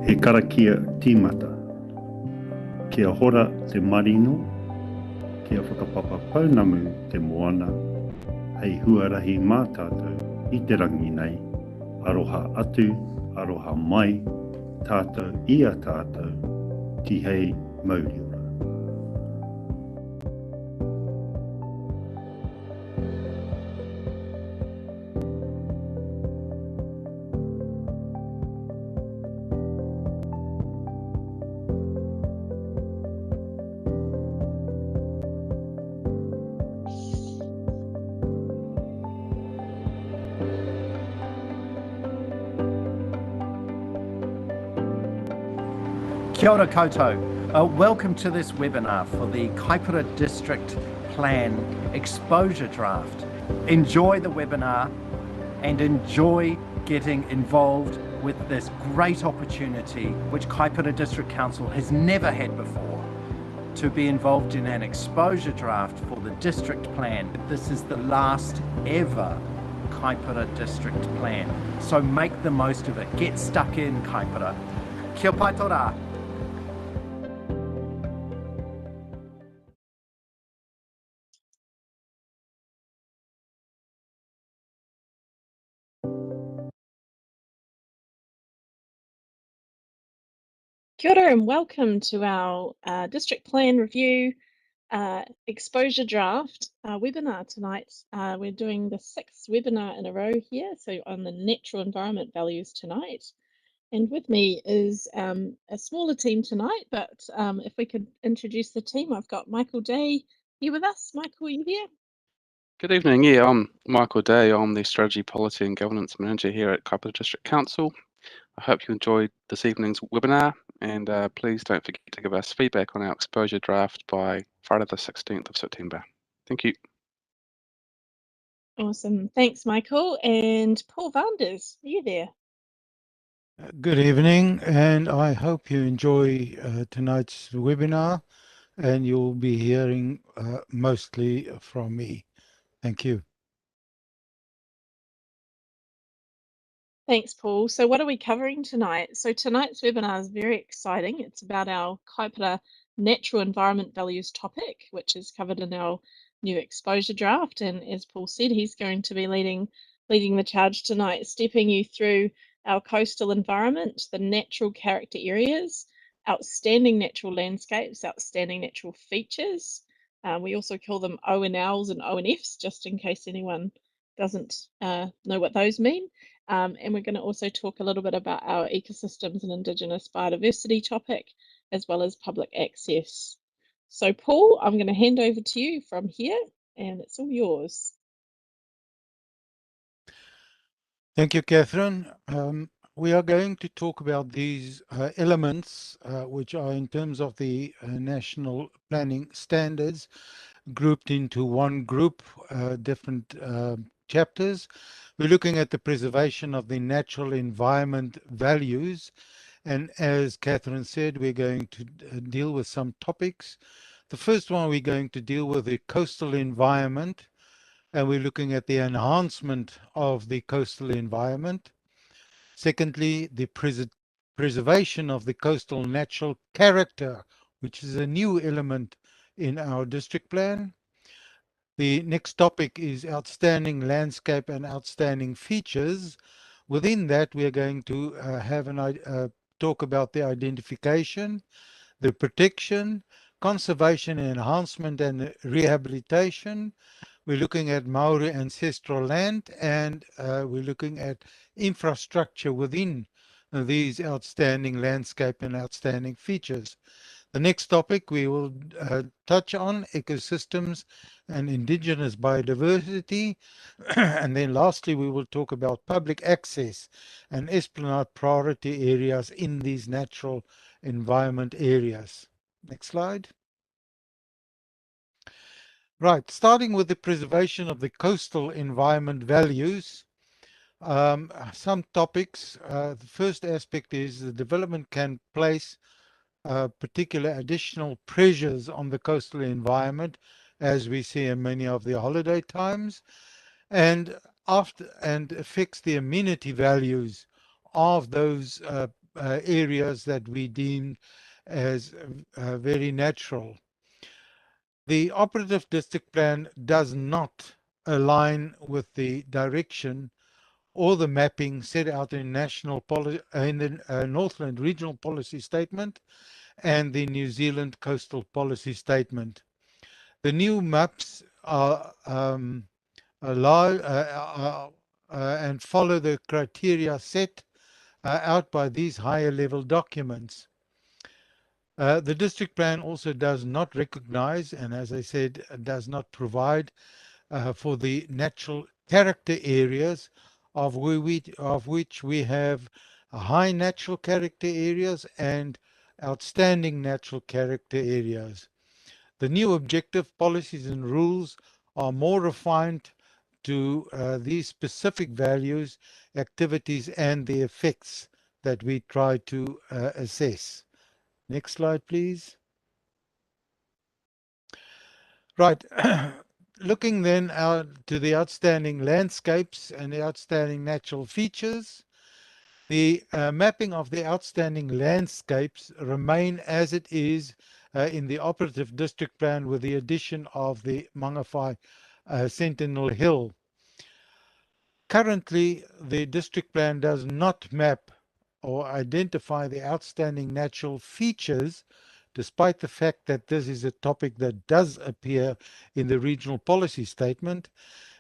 He karakia tīmata. Kia hora te marino, kia whakapapa paunamu te moana, hei huarahi mā tātou i te rangi nei, aroha atu, aroha mai, tātou ia tātou, ki hei mauriora. Kia ora koutou. Welcome to this webinar for the Kaipara District Plan Exposure Draft. Enjoy the webinar and enjoy getting involved with this great opportunity which Kaipara District Council has never had before, to be involved in an exposure draft for the district plan. This is the last ever Kaipara District Plan, so make the most of it. Get stuck in, Kaipara. Kia pai tō rā. Kia ora and welcome to our District Plan Review Exposure Draft webinar tonight. We're doing the 6th webinar in a row here, so on the natural environment values tonight. And with me is a smaller team tonight, but if we could introduce the team, I've got Michael Day here with us. Michael, are you there? Good evening. Yeah, I'm Michael Day. I'm the Strategy, Policy and Governance Manager here at Kaipara District Council. I hope you enjoyed this evening's webinar, and please don't forget to give us feedback on our exposure draft by Friday the 16th of September. Thank you. Awesome. Thanks, Michael. And Paul Vanders, are you there? Good evening, and I hope you enjoy tonight's webinar, and you'll be hearing mostly from me. Thank you. Thanks, Paul. So what are we covering tonight? So tonight's webinar is very exciting. It's about our Kaipara natural environment values topic, which is covered in our new exposure draft. And as Paul said, he's going to be leading the charge tonight, stepping you through our coastal environment, the natural character areas, outstanding natural landscapes, outstanding natural features. We also call them ONLs and ONFs, just in case anyone doesn't know what those mean. And we're going to also talk a little bit about our ecosystems and Indigenous biodiversity topic, as well as public access. So Paul, I'm going to hand over to you from here, and it's all yours. Thank you, Catherine. We are going to talk about these elements, which are in terms of the national planning standards, grouped into one group, different chapters. We're looking at the preservation of the natural environment values. And as Catherine said, we're going to deal with some topics. The first one, we're going to deal with the coastal environment, and we're looking at the enhancement of the coastal environment. Secondly, the preservation of the coastal natural character, which is a new element in our district plan. The next topic is outstanding landscape and outstanding features. Within that, we are going to have talk about the identification, the protection, conservation, enhancement, and rehabilitation. We're looking at Maori ancestral land, and we're looking at infrastructure within these outstanding landscape and outstanding features. The next topic we will touch on ecosystems and Indigenous biodiversity. And then lastly, we will talk about public access and Esplanade priority areas in these natural environment areas. Next slide. Right, starting with the preservation of the coastal environment values. Some topics. The first aspect is the development can place particular additional pressures on the coastal environment, as we see in many of the holiday times, and affects the amenity values of those areas that we deem as very natural. The operative district plan does not align with the direction or the mapping set out in in the Northland Regional Policy Statement and the New Zealand Coastal Policy Statement. The new maps are and follow the criteria set out by these higher level documents. The district plan also does not recognize, and as I said, does not provide for the natural character areas of which we have high natural character areas and outstanding natural character areas. The new objective policies and rules are more refined to these specific values, activities, and the effects that we try to assess. Next slide, please. Right. Looking then out to the outstanding landscapes and the outstanding natural features, the mapping of the outstanding landscapes remain as it is in the operative district plan, with the addition of the Mangawhai Sentinel Hill. Currently, the district plan does not map or identify the outstanding natural features, despite the fact that this is a topic that does appear in the regional policy statement,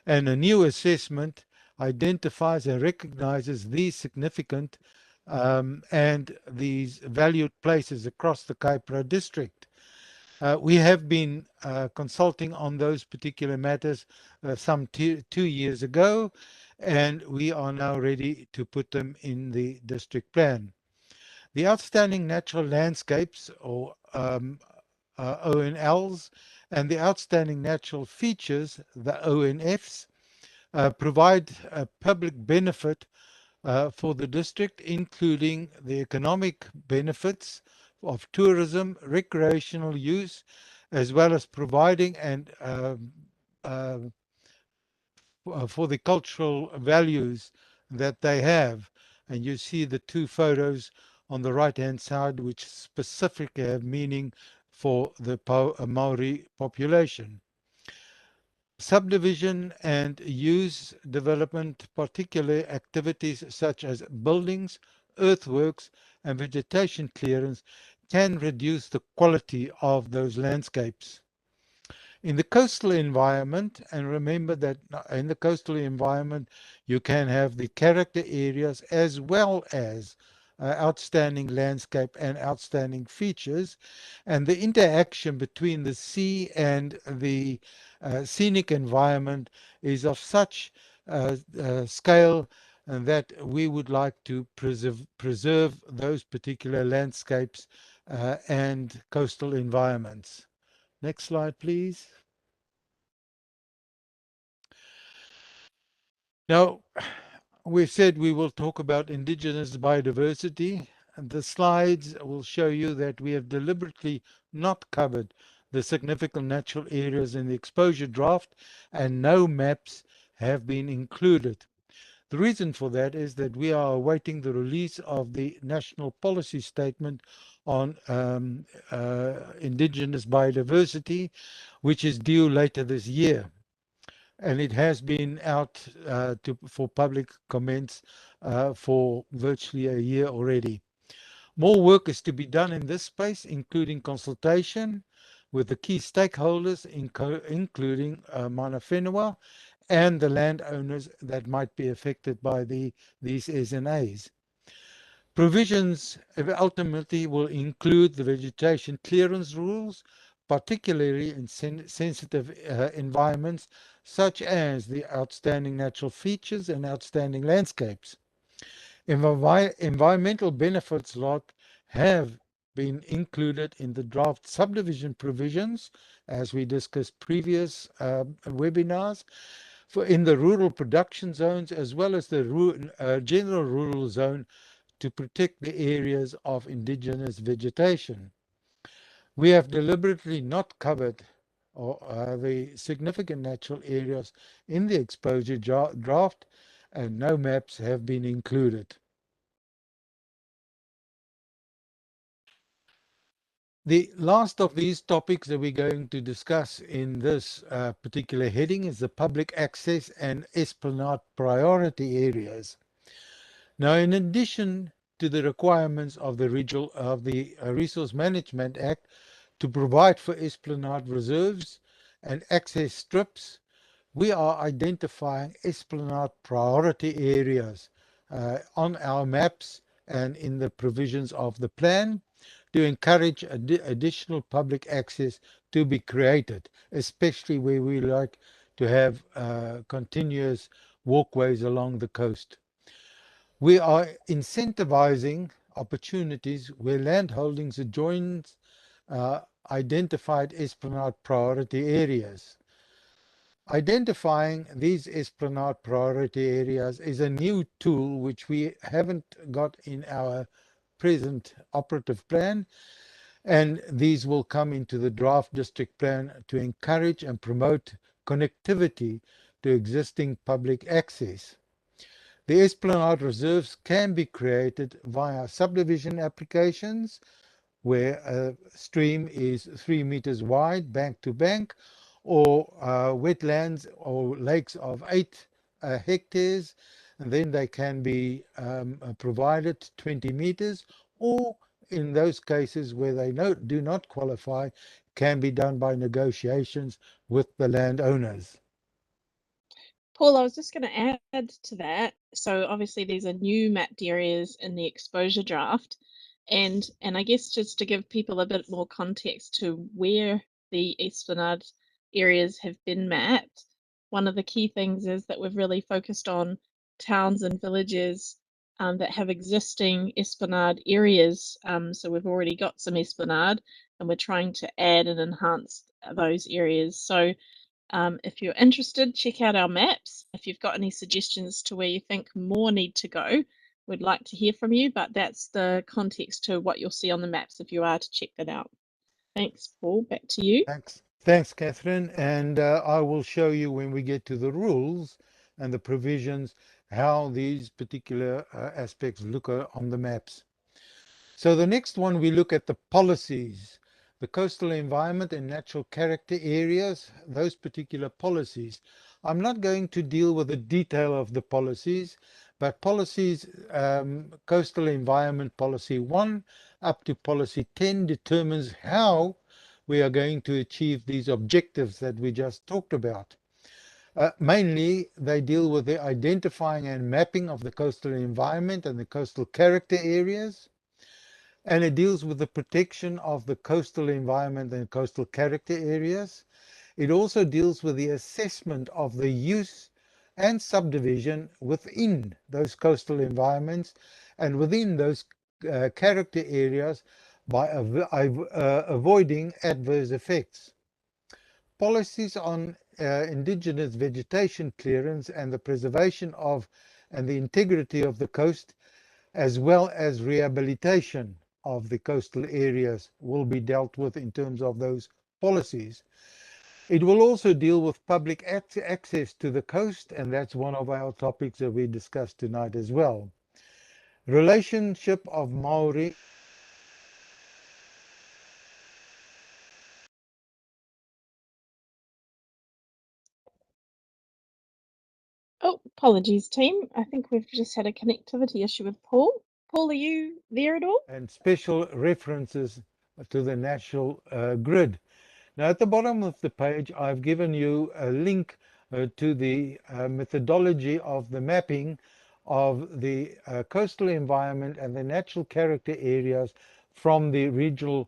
and a new assessment identifies and recognizes these significant and these valued places across the Kaipara district. We have been consulting on those particular matters some 2 years ago, and we are now ready to put them in the district plan. The outstanding natural landscapes, or ONLs, and the outstanding natural features, the ONFs, provide a public benefit for the district, including the economic benefits of tourism, recreational use, as well as providing and for the cultural values that they have. And you see the two photos on the right-hand side, which specifically have meaning for the Maori population. Subdivision and use development, particularly activities such as buildings, earthworks, and vegetation clearance, can reduce the quality of those landscapes. In the coastal environment, and remember that in the coastal environment, you can have the character areas as well as outstanding landscape and outstanding features, and the interaction between the sea and the scenic environment is of such scale that we would like to preserve those particular landscapes and coastal environments. Next slide, please. Now, we've said we will talk about indigenous biodiversity, and the slides will show you that we have deliberately not covered the significant natural areas in the exposure draft, and no maps have been included. The reason for that is that we are awaiting the release of the national policy statement on indigenous biodiversity, which is due later this year. And it has been out for public comments for virtually a year already. More work is to be done in this space, including consultation with the key stakeholders, including Mana Whenua and the landowners that might be affected by these SNAs. Provisions ultimately will include the vegetation clearance rules, particularly in sensitive environments, such as the outstanding natural features and outstanding landscapes. Environmental benefits lot have been included in the draft subdivision provisions, as we discussed previous webinars, in the rural production zones, as well as the general rural zone, to protect the areas of indigenous vegetation. We have deliberately not covered the significant natural areas in the exposure draft, and no maps have been included. The last of these topics that we're going to discuss in this particular heading is the public access and esplanade priority areas. Now, in addition to the requirements of the Resource Management Act to provide for esplanade reserves and access strips, we are identifying esplanade priority areas on our maps and in the provisions of the plan to encourage additional public access to be created, especially where we like to have continuous walkways along the coast. We are incentivizing opportunities where land holdings adjoins identified esplanade priority areas. Identifying these esplanade priority areas is a new tool which we haven't got in our present operative plan, and these will come into the draft district plan to encourage and promote connectivity to existing public access. The esplanade reserves can be created via subdivision applications where a stream is 3 meters wide, bank to bank, or wetlands or lakes of 8 hectares, and then they can be provided 20 meters, or in those cases where they do not qualify, can be done by negotiations with the landowners. Paul, I was just going to add to that. So obviously these are new mapped areas in the exposure draft. And I guess just to give people a bit more context to where the esplanade areas have been mapped, one of the key things is that we've really focused on towns and villages that have existing esplanade areas. So we've already got some esplanade and we're trying to add and enhance those areas. So if you're interested, check out our maps. If you've got any suggestions to where you think more need to go, we'd like to hear from you, but that's the context to what you'll see on the maps if you are to check that out. Thanks, Paul. Back to you. Thanks, Catherine. And I will show you when we get to the rules and the provisions how these particular aspects look on the maps. So the next one, we look at the policies, the coastal environment and natural character areas, those particular policies. I'm not going to deal with the detail of the policies, but policies, coastal environment policy 1 up to policy 10 determines how we are going to achieve these objectives that we just talked about. Mainly, they deal with the identifying and mapping of the coastal environment and the coastal character areas. And it deals with the protection of the coastal environment and coastal character areas. It also deals with the assessment of the use and subdivision within those coastal environments and within those character areas by avoiding adverse effects. Policies on indigenous vegetation clearance and the preservation of and the integrity of the coast, as well as rehabilitation of the coastal areas, will be dealt with in terms of those policies. It will also deal with public access to the coast, and that's one of our topics that we discussed tonight as well. Relationship of Maori. Oh, apologies, team. I think we've just had a connectivity issue with Paul. Paul, are you there at all? And special references to the national grid. Now, at the bottom of the page, I've given you a link to the methodology of the mapping of the coastal environment and the natural character areas from the regional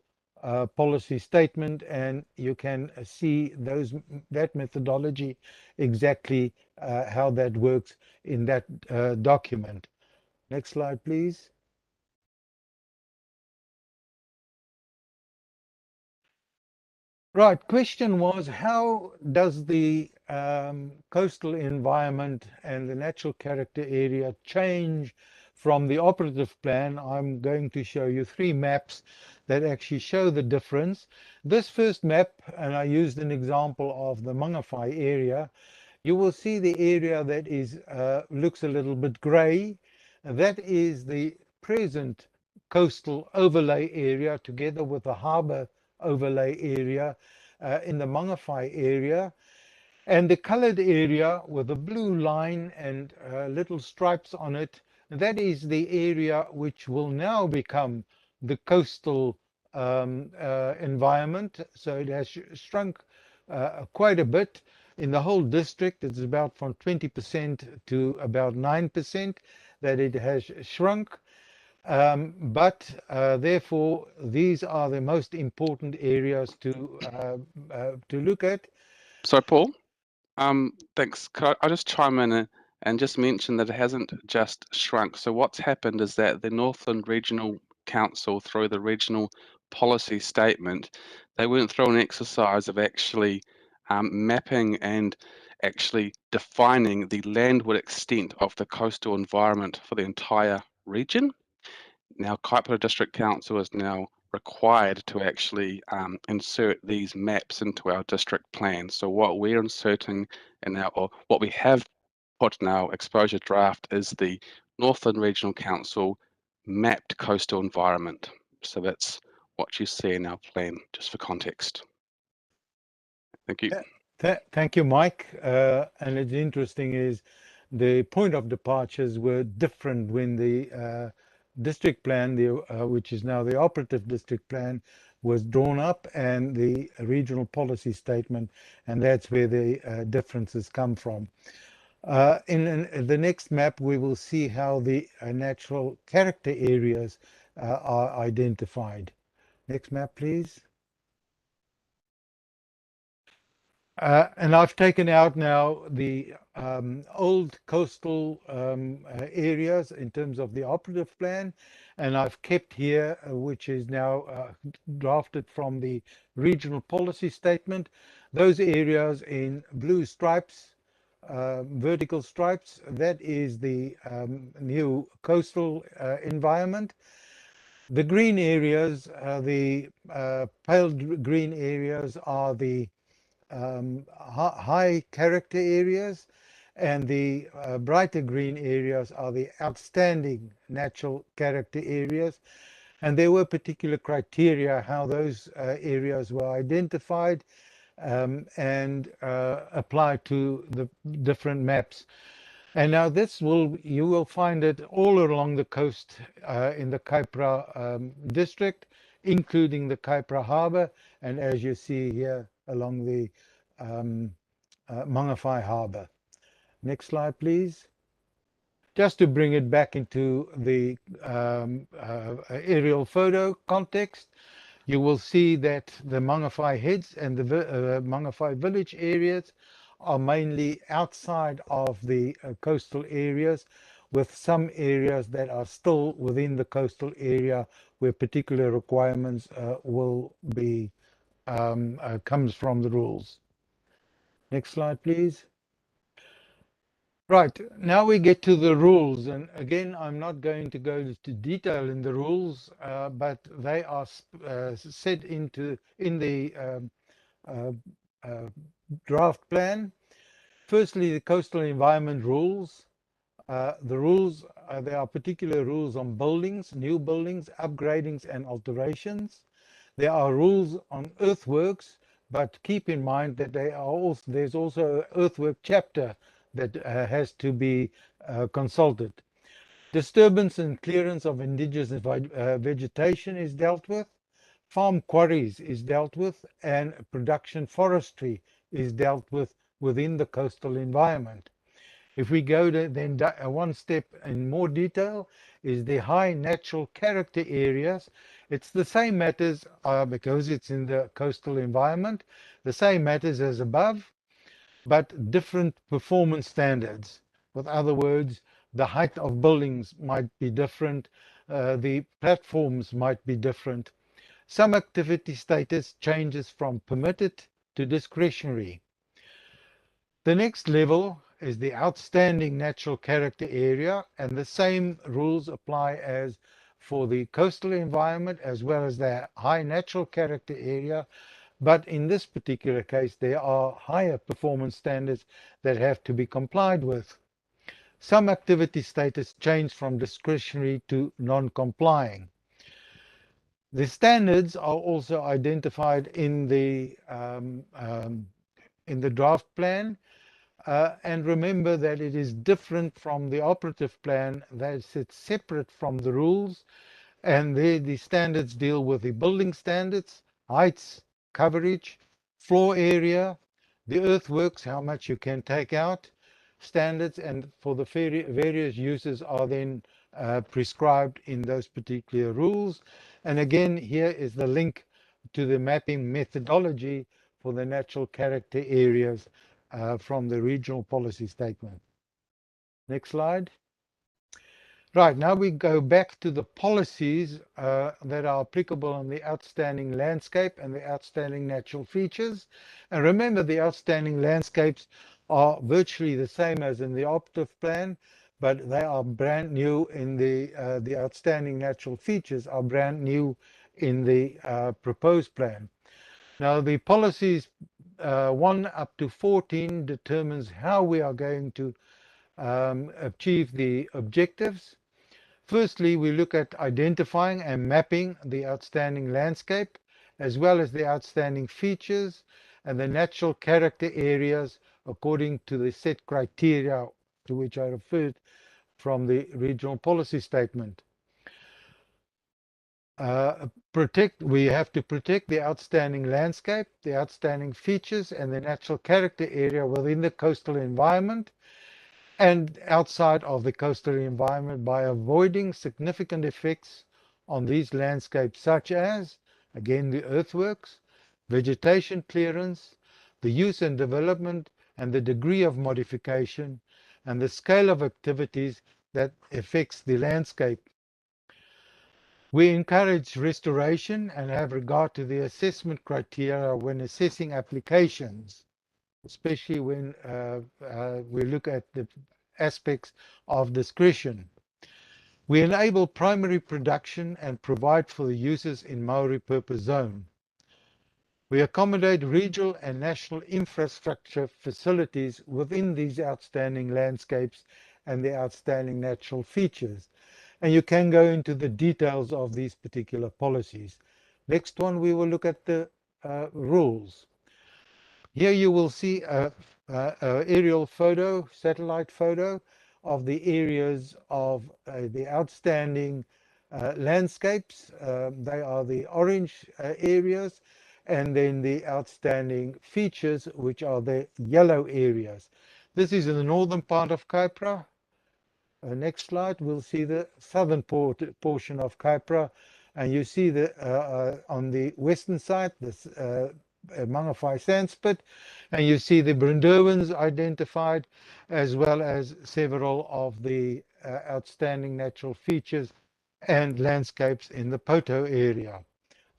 policy statement, and you can see that methodology exactly how that works in that document. Next slide, please. Right, question was, how does the coastal environment and the natural character area change from the operative plan, I'm going to show you 3 maps that actually show the difference. This first map, and I used an example of the Mangawhai area, you will see the area that is looks a little bit grey. That is the present coastal overlay area together with the harbour overlay area in the Mangawhai area. And the colored area with a blue line and little stripes on it, that is the area which will now become the coastal environment. So it has shrunk quite a bit. In the whole district, it's about from 20% to about 9% that it has shrunk. But therefore, these are the most important areas to look at. So, Paul, thanks. Could I just chime in and just mention that it hasn't just shrunk. So what's happened is that the Northland Regional Council, through the regional policy statement, they went through an exercise of actually mapping and actually defining the landward extent of the coastal environment for the entire region. Now, Kaipara District Council is now required to actually insert these maps into our district plan. So what we're inserting in our, or what we have put in our exposure draft, is the Northland Regional Council mapped coastal environment. So that's what you see in our plan, just for context. Thank you. Thank you, Mike. And it's interesting is the point of departures were different when the district plan, which is now the operative district plan, was drawn up, and the regional policy statement, and that's where the differences come from. In the next map, we will see how the natural character areas are identified. Next map, please. And I've taken out now the old coastal areas in terms of the operative plan, and I've kept here, which is now drafted from the regional policy statement, those areas in blue stripes, vertical stripes. That is the new coastal environment. The green areas, the pale green areas, are the high character areas, and the brighter green areas are the outstanding natural character areas. And there were particular criteria how those areas were identified and applied to the different maps. And now you will find it all along the coast in the Kaipara district, including the Kaipara Harbour, and as you see here, along the Mangawhai Harbour. Next slide, please. Just to bring it back into the aerial photo context, you will see that the Mangawhai Heads and the Mangawhai Village areas are mainly outside of the coastal areas, with some areas that are still within the coastal area where particular requirements will be comes from the rules. Next slide, please. Right, now we get to the rules, and again, I'm not going to go into detail in the rules, but they are set in the draft plan. Firstly, the coastal environment rules. The rules, there are particular rules on buildings, new buildings, upgradings, and alterations. There are rules on earthworks, but keep in mind that there's also an earthwork chapter that has to be consulted. Disturbance and clearance of indigenous vegetation is dealt with. Farm quarries is dealt with, and production forestry is dealt with within the coastal environment. If we go to then one step in more detail, is the high natural character areas. It's the same matters because it's in the coastal environment, the same matters as above, but different performance standards. With other words, the height of buildings might be different, the platforms might be different. Some activity status changes from permitted to discretionary. The next level is the outstanding natural character area, and the same rules apply as for the coastal environment as well as the high natural character area. But in this particular case, there are higher performance standards that have to be complied with. Some activity status change from discretionary to non-complying. The standards are also identified in the draft plan. And remember that it is different from the operative plan, that it's separate from the rules, and there the standards deal with the building standards, heights, coverage, floor area, the earthworks, how much you can take out, standards, and for the various uses are then prescribed in those particular rules. And again, here is the link to the mapping methodology for the natural character areas from the regional policy statement. Next slide. Right, now we go back to the policies that are applicable on the outstanding landscape and the outstanding natural features. And remember, the outstanding landscapes are virtually the same as in the operative plan, but they are brand new in the outstanding natural features are brand new in the proposed plan. Now, the policies 1 up to 14 determines how we are going to achieve the objectives. Firstly, we look at identifying and mapping the outstanding landscape, as well as the outstanding features and the natural character areas according to the set criteria to which I referred from the regional policy statement. We have to protect the outstanding landscape, the outstanding features, and the natural character area within the coastal environment and outside of the coastal environment by avoiding significant effects on these landscapes, such as, again, the earthworks, vegetation clearance, the use and development, and the degree of modification, and the scale of activities that affects the landscape. We encourage restoration and have regard to the assessment criteria when assessing applications, especially when we look at the aspects of discretion. We enable primary production and provide for the uses in Maori Purpose Zone. We accommodate regional and national infrastructure facilities within these outstanding landscapes and the outstanding natural features. And you can go into the details of these particular policies. Next one, we will look at the rules. Here you will see a aerial photo, satellite photo of the areas of the outstanding landscapes. They are the orange areas, and then the outstanding features, which are the yellow areas. This is in the northern part of Kaipara. Next slide, we'll see the southern portion of Kaipara, and you see the on the western side this Mangawhai sandspit, and you see the Brindowans identified, as well as several of the outstanding natural features and landscapes in the Poto area.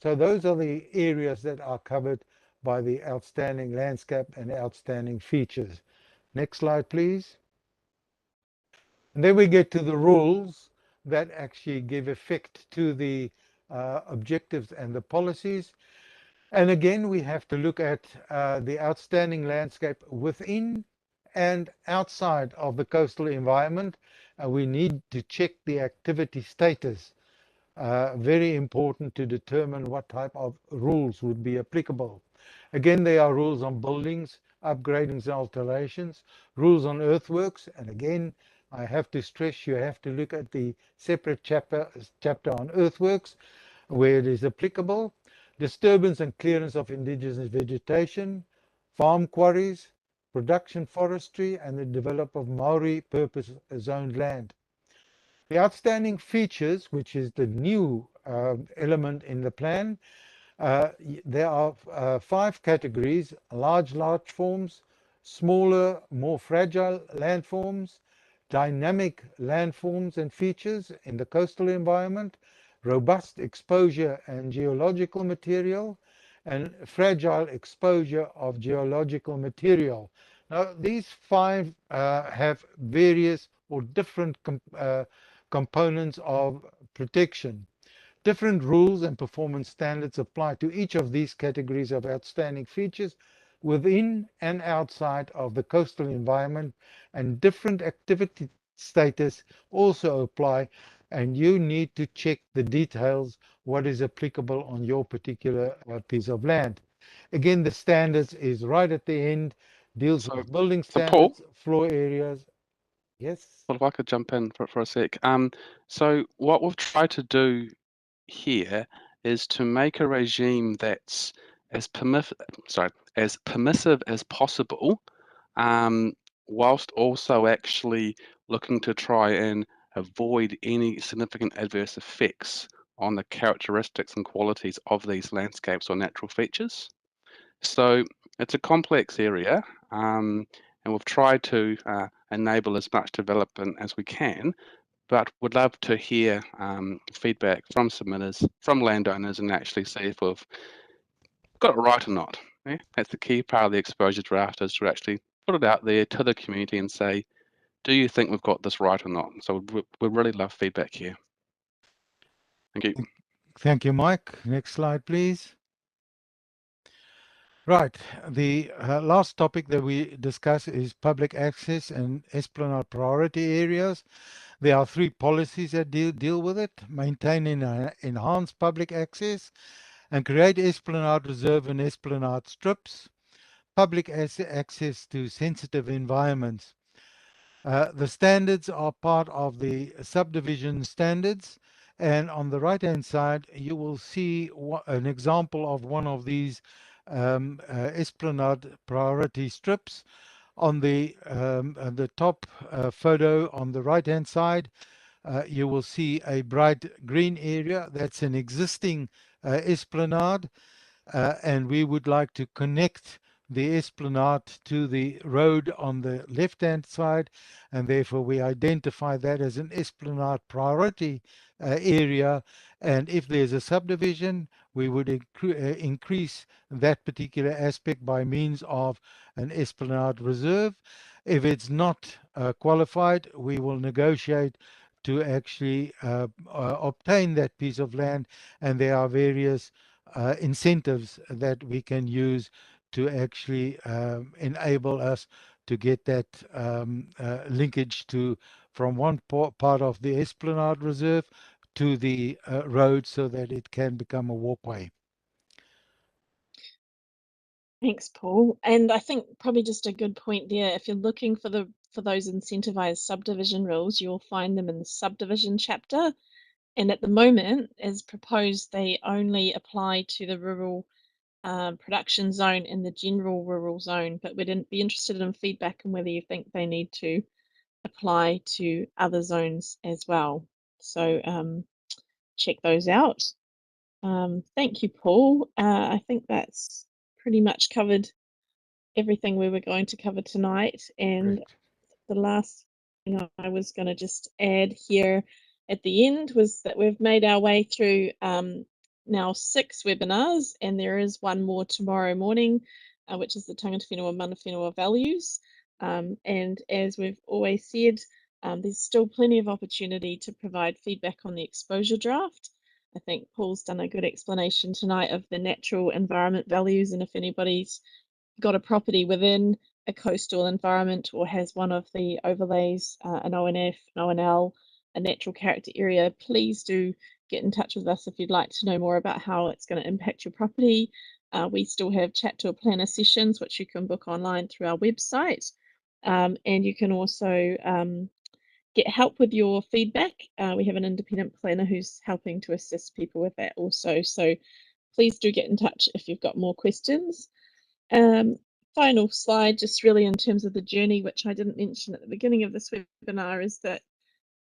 So those are the areas that are covered by the outstanding landscape and outstanding features. Next slide, please. And then we get to the rules that actually give effect to the objectives and the policies. And again, we have to look at the outstanding landscape within and outside of the coastal environment. We need to check the activity status. Very important to determine what type of rules would be applicable. Again, there are rules on buildings, upgradings and alterations, rules on earthworks, and again, I have to stress you have to look at the separate chapter on earthworks where it is applicable. Disturbance and clearance of indigenous vegetation, farm quarries, production forestry, and the development of Maori purpose zoned land. The outstanding features, which is the new element in the plan, there are 5 categories: large forms, smaller, more fragile landforms, dynamic landforms and features in the coastal environment, robust exposure and geological material, and fragile exposure of geological material. Now, these 5 have various or different components of protection. Different rules and performance standards apply to each of these categories of outstanding features within and outside of the coastal environment, and different activity status also apply, and you need to check the details, what is applicable on your particular piece of land. Again, the standards is right at the end, deals So, with building so Paul, standards, floor areas. Yes. well, if I could jump in for a sec. So what we've tried to do here is to make a regime that's as permissive as possible, whilst also actually looking to try and avoid any significant adverse effects on the characteristics and qualities of these landscapes or natural features. So it's a complex area, and we've tried to enable as much development as we can, but would love to hear feedback from submitters, from landowners, and actually see if we've got it right or not. Yeah? That's the key part of the exposure draft, is to actually put it out there to the community and say, do you think we've got this right or not? So we'd really love feedback here. Thank you. Thank you, Mike. Next slide, please. Right. The last topic that we discuss is public access and Esplanade priority areas. There are 3 policies that deal with it: maintain and enhance public access, and create Esplanade Reserve and Esplanade strips, public access to sensitive environments. The standards are part of the subdivision standards, and on the right hand side you will see an example of one of these Esplanade priority strips. On the top photo on the right hand side, you will see a bright green area. That's an existing Esplanade, and we would like to connect the Esplanade to the road on the left-hand side, and therefore we identify that as an Esplanade priority area. And if there's a subdivision, we would increase that particular aspect by means of an Esplanade Reserve. If it's not qualified, we will negotiate to actually obtain that piece of land, and there are various incentives that we can use to actually enable us to get that linkage from one part of the Esplanade Reserve to the road, so that it can become a walkway. Thanks, Paul. And I think probably just a good point there. If you're looking for those incentivized subdivision rules, you'll find them in the subdivision chapter. And at the moment, as proposed, they only apply to the rural production zone and the general rural zone. But we'd be interested in feedback on whether you think they need to apply to other zones as well. So check those out. Thank you, Paul. I think that's pretty much covered everything we were going to cover tonight. And Great. the last thing I was going to just add here at the end was that we've made our way through now 6 webinars, and there is one more tomorrow morning, which is the Tangata Whenua Mana Whenua values. And as we've always said, there's still plenty of opportunity to provide feedback on the exposure draft. I think Paul's done a good explanation tonight of the natural environment values, and if anybody's got a property within a coastal environment or has one of the overlays, an ONF, an ONL, a natural character area, please do get in touch with us if you'd like to know more about how it's going to impact your property. We still have chat to a planner sessions, which you can book online through our website. And you can also get help with your feedback. We have an independent planner who's helping to assist people with that also. So please do get in touch if you've got more questions. Final slide, just really in terms of the journey, which I didn't mention at the beginning of this webinar, is that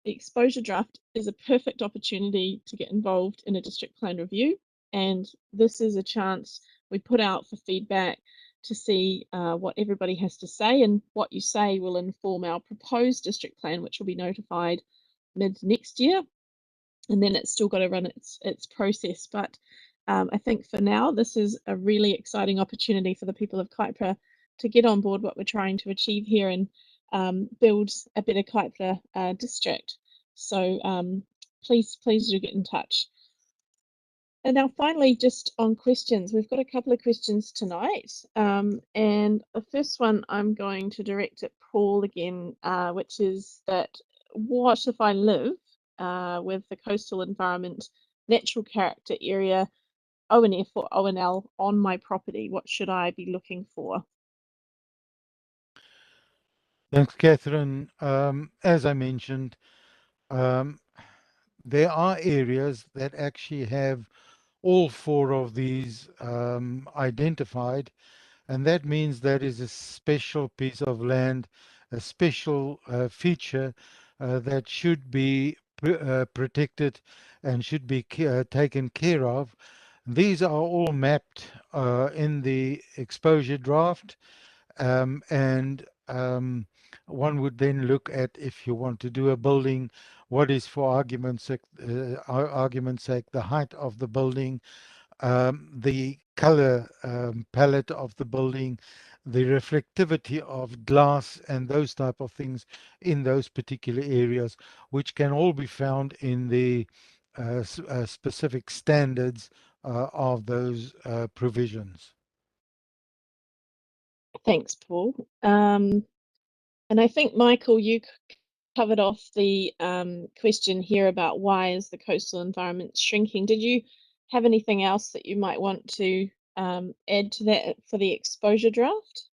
the exposure draft is a perfect opportunity to get involved in a district plan review. And this is a chance we put out for feedback to see what everybody has to say, and what you say will inform our proposed district plan, which will be notified mid next year. And then it's still got to run its process. But I think for now, this is a really exciting opportunity for the people of Kaipara get on board what we're trying to achieve here and build a better Kaipara district. So please do get in touch. And now finally, just on questions, we've got a couple of questions tonight. And the first one I'm going to direct at Paul again, which is that what if I live with the coastal environment, natural character area, ONF or ONL on my property? What should I be looking for? Thanks, Catherine. As I mentioned, there are areas that actually have all four of these identified, and that means that is a special piece of land, a special feature that should be protected and should be taken care of. These are all mapped in the exposure draft, and one would then look at, if you want to do a building, what is, for argument's sake, the height of the building, the color palette of the building, the reflectivity of glass, and those type of things in those particular areas, which can all be found in the specific standards of those provisions. Thanks, Paul. And I think, Michael, you covered off the question here about why is the coastal environment shrinking. Did you have anything else that you might want to add to that for the exposure draft?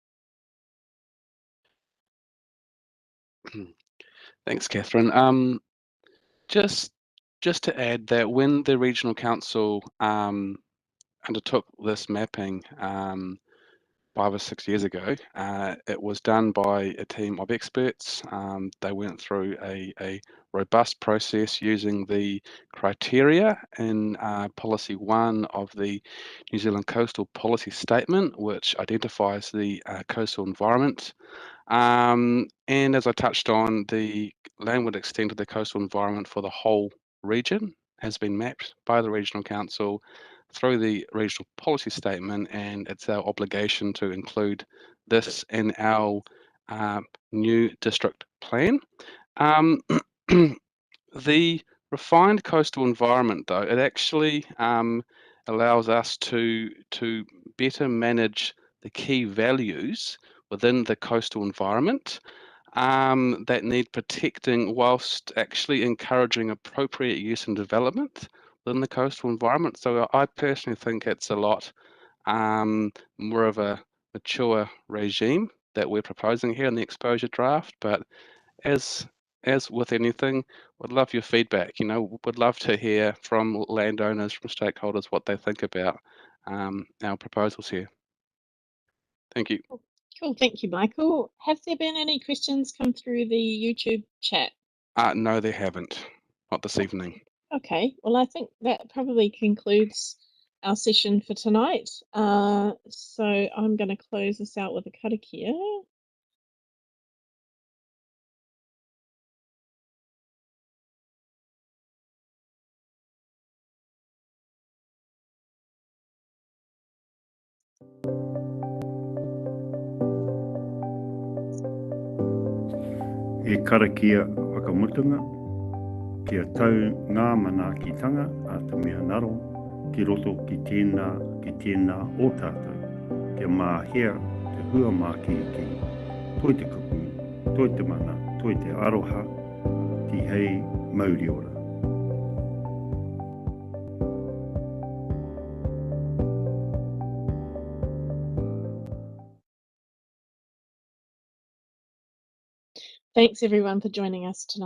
Thanks, Catherine. Just to add that when the regional council undertook this mapping 5 or 6 years ago, it was done by a team of experts. They went through a robust process using the criteria in Policy 1 of the New Zealand Coastal Policy Statement, which identifies the coastal environment. And as I touched on, the landward extent of the coastal environment for the whole region has been mapped by the Regional Council through the Regional Policy Statement, and it's our obligation to include this in our new district plan. The refined coastal environment, though, it actually allows us to better manage the key values within the coastal environment that need protecting, whilst actually encouraging appropriate use and development within the coastal environment. So I personally think it's a lot more of a mature regime that we're proposing here in the exposure draft. But as with anything, would love your feedback. You know, would love to hear from landowners, from stakeholders, what they think about our proposals here. Thank you. Cool, thank you, Michael. Have there been any questions come through the YouTube chat? No, they haven't. Not this evening. Okay, well, I think that probably concludes our session for tonight. So I'm going to close this out with a karakia. E karakia whakamutunga, kia tau ngā manaakitanga a te mea naro, ki roto ki tēnā o tātou, kia māhea te hua māki ki toi te kupu, toi te mana, toi te aroha, ti hei mauri ora. Thanks everyone for joining us tonight.